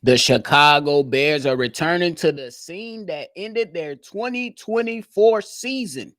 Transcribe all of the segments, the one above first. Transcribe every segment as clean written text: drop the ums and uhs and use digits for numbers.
The Chicago Bears are returning to the scene that ended their 2024 season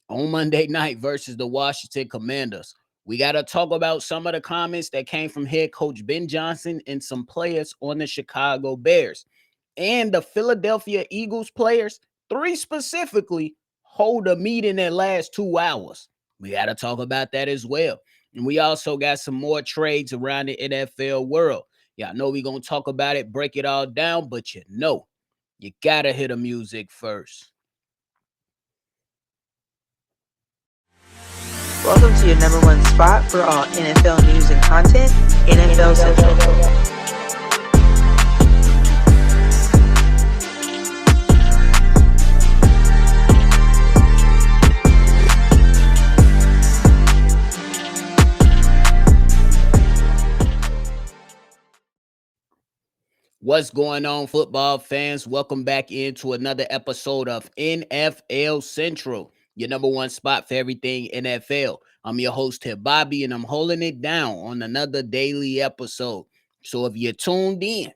on Monday night versus the Washington Commanders. We got to talk about some of the comments that came from head coach Ben Johnson and some players on the Chicago Bears. And the Philadelphia Eagles players, three specifically, hold a meeting that lasts 2 hours. We got to talk about that as well. And we also got some more trades around the NFL world. Y'all know we're going to talk about it, break it all down, but you got to hit the music first. Welcome to your number one spot for all NFL news and content, NFL Central. What's going on, football fans? Welcome back into another episode of NFL Central, your number one spot for everything NFL. I'm your host here, Bobby, and I'm holding it down on another daily episode. So if you're tuned in,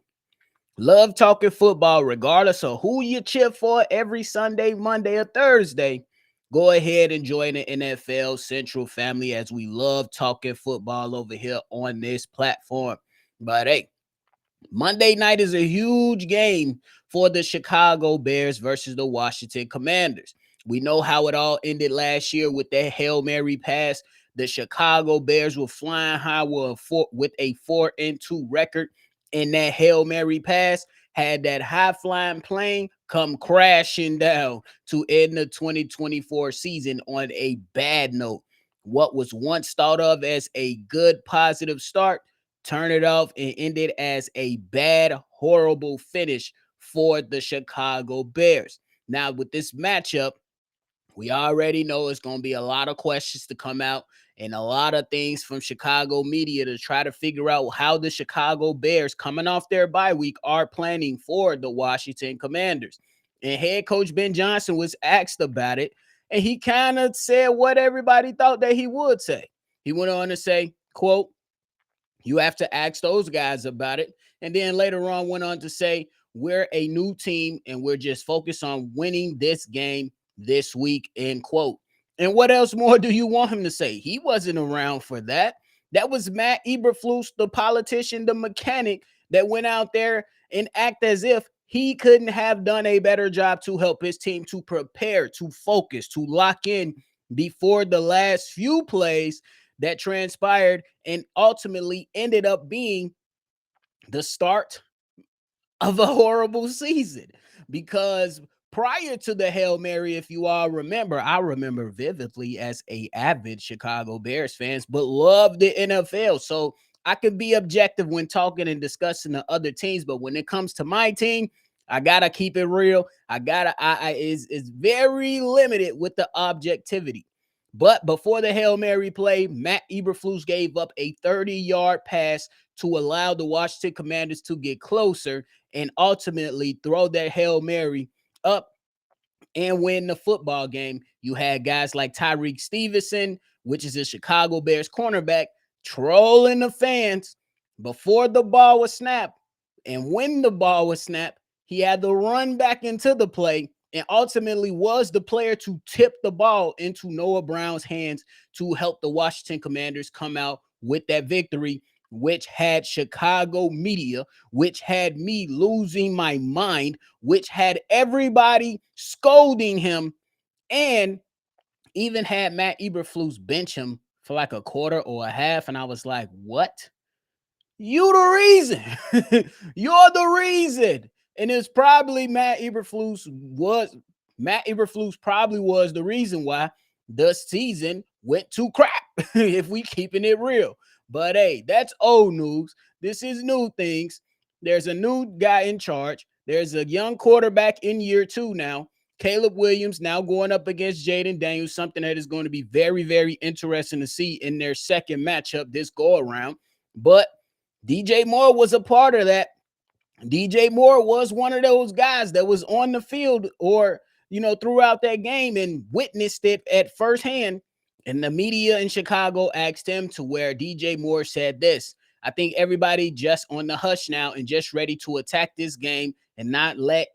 love talking football, regardless of who you cheer for every Sunday, Monday, or Thursday, go ahead and join the NFL Central family as we love talking football over here on this platform. But hey, Monday night is a huge game for the Chicago Bears versus the Washington Commanders. We know how it all ended last year with that Hail Mary pass. The Chicago Bears were flying high with a 4-2 record, and that Hail Mary pass had that high flying plane come crashing down to end the 2024 season on a bad note. What was once thought of as a good positive start, turn it off, and ended as a bad, horrible finish for the Chicago Bears. Now, with this matchup, we already know it's going to be a lot of questions to come out and a lot of things from Chicago media to try to figure out how the Chicago Bears, coming off their bye week, are planning for the Washington Commanders. And head coach Ben Johnson was asked about it, and he kind of said what everybody thought that he would say. He went on to say, quote, "You have to ask those guys about it." And then later on went on to say, "We're a new team and we're just focused on winning this game this week," end quote. And what else more do you want him to say? He wasn't around for that. That was Matt Eberflus, the politician, the mechanic, that went out there and act as if he couldn't have done a better job to help his team to prepare, to focus, to lock in before the last few plays that transpired and ultimately ended up being the start of a horrible season. Because prior to the Hail Mary, if you all remember, I remember vividly as a avid Chicago Bears fans, but love the NFL. So I can be objective when talking and discussing the other teams, but when it comes to my team, I gotta keep it real. I is very limited with the objectivity. But before the Hail Mary play, Matt Eberflus gave up a 30-yard pass to allow the Washington Commanders to get closer and ultimately throw that Hail Mary up and win the football game. You had guys like Tyreek Stevenson, which is a Chicago Bears cornerback, trolling the fans before the ball was snapped. And when the ball was snapped, he had to run back into the play and ultimately was the player to tip the ball into Noah Brown's hands to help the Washington Commanders come out with that victory, which had Chicago media, which had me losing my mind, which had everybody scolding him, and even had Matt Eberflus bench him for like a quarter or a half. And I was like, what? You the reason. You're the reason. And it's probably Matt Eberflus probably was the reason why the season went to crap, if we keeping it real. But hey, that's old news. This is new things. There's a new guy in charge. There's a young quarterback in year 2 now. Caleb Williams now going up against Jaden Daniels, something that is going to be very, very interesting to see in their second matchup this go around. But DJ Moore was a part of that. DJ Moore was one of those guys that was on the field or, throughout that game and witnessed it at firsthand. And the media in Chicago asked him to where DJ Moore said this: I think everybody just on the hush now and just ready to attack this game and not let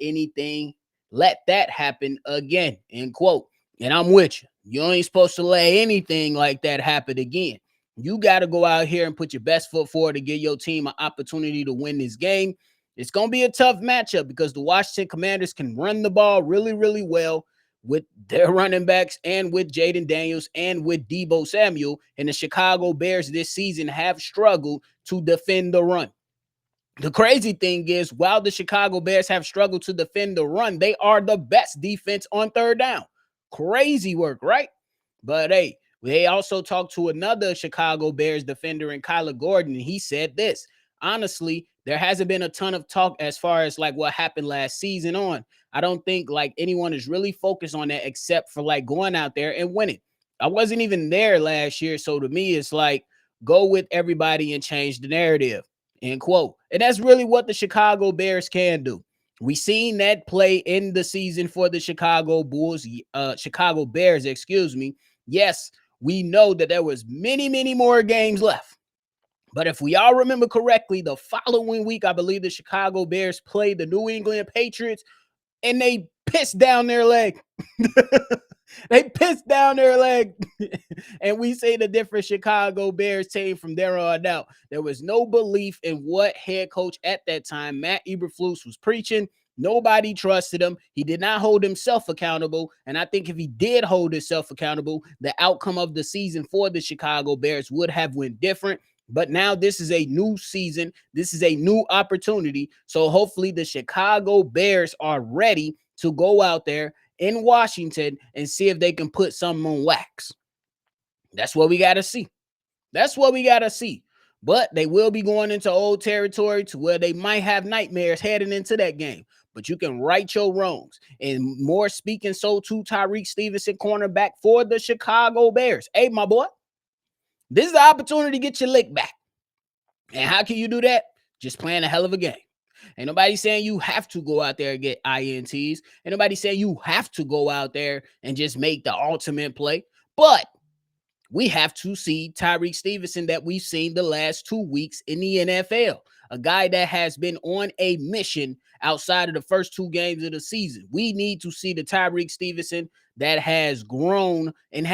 that happen again. End quote. And I'm with you. You ain't supposed to let anything like that happen again. You got to go out here and put your best foot forward to give your team an opportunity to win this game. It's going to be a tough matchup because the Washington Commanders can run the ball really, really well with their running backs and with Jaden Daniels and with Deebo Samuel. And the Chicago Bears this season have struggled to defend the run. The crazy thing is, while the Chicago Bears have struggled to defend the run, they are the best defense on third down. Crazy work, right? But hey, they also talked to another Chicago Bears defender in Kyler Gordon, and he said this. Honestly, there hasn't been a ton of talk as far as like what happened last season on. I don't think like anyone is really focused on that except for like going out there and winning. I wasn't even there last year, so to me, it's like go with everybody and change the narrative. End quote. And that's really what the Chicago Bears can do. We seen that play in the season for the Chicago Bears, excuse me. Yes, we know that there was many, many more games left. But if we all remember correctly, the following week, I believe the Chicago Bears played the New England Patriots and they pissed down their leg. They pissed down their leg. And we say the different Chicago Bears team from there on out. There was no belief in what head coach at that time, Matt Eberflus, was preaching. Nobody trusted him. He did not hold himself accountable. And I think if he did hold himself accountable, the outcome of the season for the Chicago Bears would have went different. But now this is a new season. This is a new opportunity. So hopefully the Chicago Bears are ready to go out there in Washington and see if they can put something on wax. That's what we got to see. That's what we got to see. But they will be going into old territory to where they might have nightmares heading into that game. But you can right your wrongs. And more speaking so to Tyreek Stevenson, cornerback for the Chicago Bears. Hey, my boy, this is the opportunity to get your lick back. And how can you do that? Just playing a hell of a game. Ain't nobody saying you have to go out there and get INTs. Ain't nobody saying you have to go out there and just make the ultimate play. But we have to see Tyreek Stevenson that we've seen the last 2 weeks in the NFL. A guy that has been on a mission outside of the first 2 games of the season. We need to see the Tyreek Stevenson that has grown and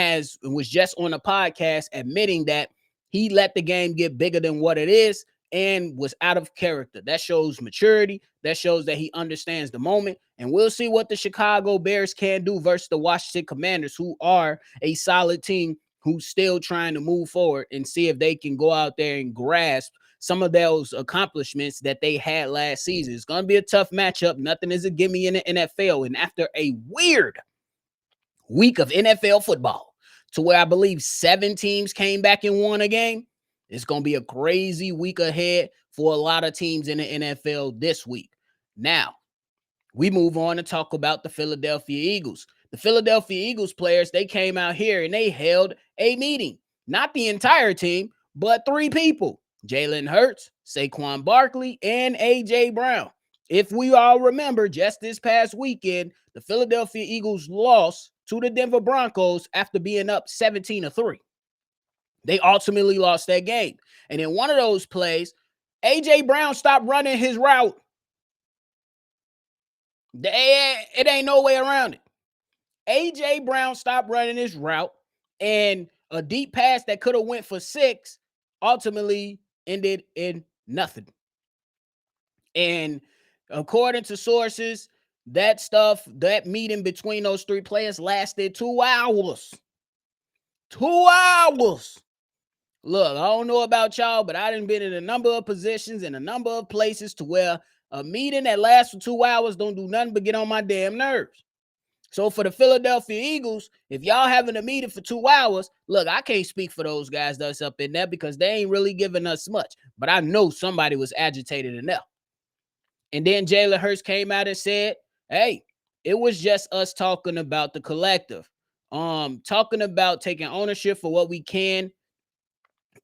was just on a podcast admitting that he let the game get bigger than what it is and was out of character. That shows maturity. That shows that he understands the moment. And we'll see what the Chicago Bears can do versus the Washington Commanders, who are a solid team who's still trying to move forward and see if they can go out there and grasp some of those accomplishments that they had last season. It's going to be a tough matchup. Nothing is a gimme in the NFL. And after a weird week of NFL football, to where I believe 7 teams came back and won a game, it's going to be a crazy week ahead for a lot of teams in the NFL this week. Now, we move on to talk about the Philadelphia Eagles. The Philadelphia Eagles players, they came out here and they held a meeting. Not the entire team, but 3 people. Jalen Hurts, Saquon Barkley, and A.J. Brown. If we all remember, just this past weekend, the Philadelphia Eagles lost to the Denver Broncos after being up 17-3. They ultimately lost that game. And in one of those plays, A.J. Brown stopped running his route. It ain't no way around it. A.J. Brown stopped running his route, and a deep pass that could have went for 6 ultimately ended in nothing. And according to sources, that meeting between those 3 players lasted 2 hours. 2 hours. Look, I don't know about y'all, but I done been in a number of positions in a number of places to where a meeting that lasts for 2 hours don't do nothing but get on my damn nerves. So for the Philadelphia Eagles, if y'all having a meeting for 2 hours, look, I can't speak for those guys that's up in there because they ain't really giving us much. But I know somebody was agitated enough. And then Jalen Hurts came out and said, hey, it was just us talking about the collective. Talking about taking ownership for what we can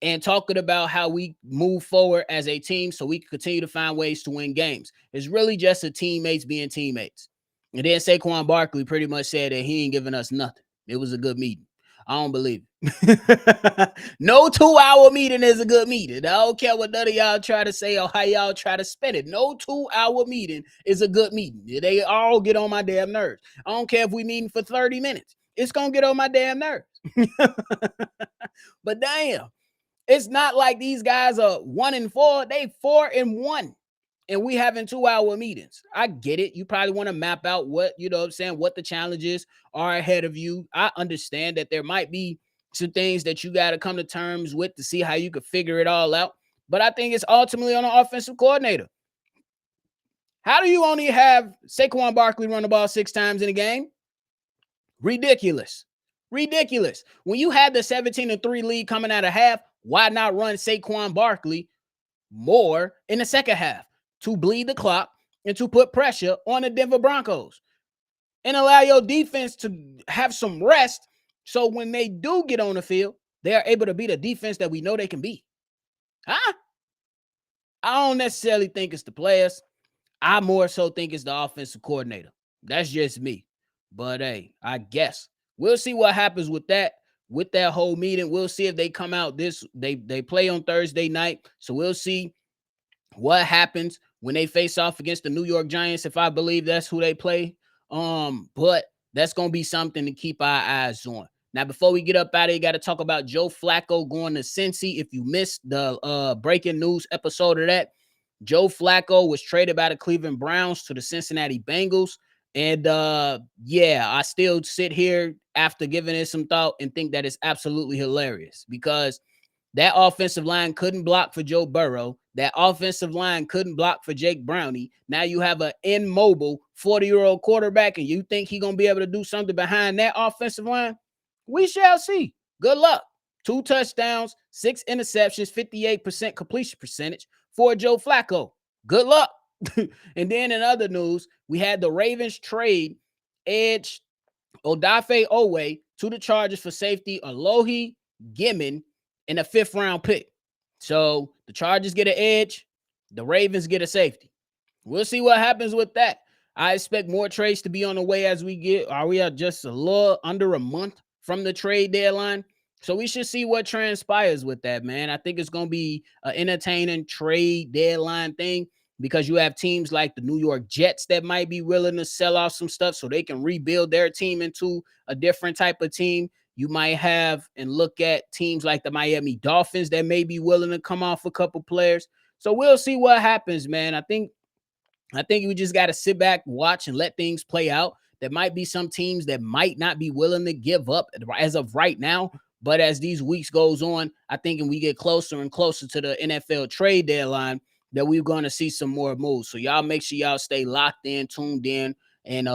and talking about how we move forward as a team so we can continue to find ways to win games. It's really just a teammates being teammates. And then Saquon Barkley pretty much said that he ain't giving us nothing. It was a good meeting. I don't believe it. No 2 hour meeting is a good meeting. I don't care what none of y'all try to say or how y'all try to spin it. No 2 hour meeting is a good meeting. They all get on my damn nerves. I don't care if we meeting for 30 minutes. It's gonna get on my damn nerves. But damn, it's not like these guys are 1-4. They 4-1. And we having 2 hour meetings. I get it. You probably want to map out what, you know what I'm saying, what the challenges are ahead of you. I understand that there might be some things that you got to come to terms with to see how you could figure it all out. But I think it's ultimately on the offensive coordinator. How do you only have Saquon Barkley run the ball 6 times in a game? Ridiculous. Ridiculous. When you had the 17-3 lead coming out of half, why not run Saquon Barkley more in the second half to bleed the clock and to put pressure on the Denver Broncos and allow your defense to have some rest so when they do get on the field, they are able to be the defense that we know they can be? Huh? I don't necessarily think it's the players. I more so think it's the offensive coordinator. That's just me. But hey, I guess we'll see what happens with that whole meeting. We'll see if they come out they play on Thursday night. So we'll see what happens when they face off against the New York Giants, if I believe that's who they play. But that's gonna be something to keep our eyes on. Now, before we get up out of here, got to talk about Joe Flacco going to Cincy. If you missed the breaking news episode of that, Joe Flacco was traded by the Cleveland Browns to the Cincinnati Bengals. And yeah, I still sit here after giving it some thought and think that it's absolutely hilarious because that offensive line couldn't block for Joe Burrow. That offensive line couldn't block for Jake Brownie. Now you have an immobile 40-year-old quarterback, and you think he's going to be able to do something behind that offensive line? We shall see. Good luck. 2 touchdowns, 6 interceptions, 58% completion percentage for Joe Flacco. Good luck. And then in other news, we had the Ravens trade edge Odafe Owe to the Chargers for safety Alohi Gimmin in a 5th-round pick. So the Chargers get an edge, the Ravens get a safety. We'll see what happens with that. I expect more trades to be on the way as we are just a little under a month from the trade deadline. So we should see what transpires with that, man. I think it's going to be an entertaining trade deadline thing because you have teams like the New York Jets that might be willing to sell off some stuff so they can rebuild their team into a different type of team. You might have and look at teams like the Miami Dolphins that may be willing to come off a couple players. So we'll see what happens, man. I think we just got to sit back, watch, and let things play out. There might be some teams that might not be willing to give up as of right now. But as these weeks goes on, I think we get closer and closer to the NFL trade deadline that we're going to see some more moves. So y'all make sure y'all stay locked in, tuned in, and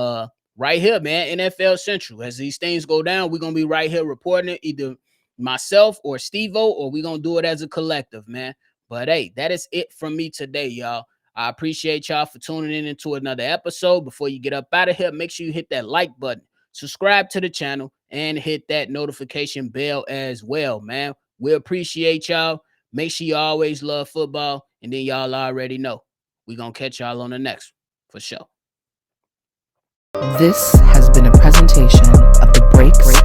right here, man, NFL Central. As these things go down, we're going to be right here reporting it, either myself or Steve-O, or we're going to do it as a collective, man. But hey, that is it from me today, y'all. I appreciate y'all for tuning in into another episode. Before you get up out of here, make sure you hit that like button, subscribe to the channel, and hit that notification bell as well, man. We appreciate y'all. Make sure you always love football, and then y'all already know we're going to catch y'all on the next one, for sure. This has been a presentation of the Breaks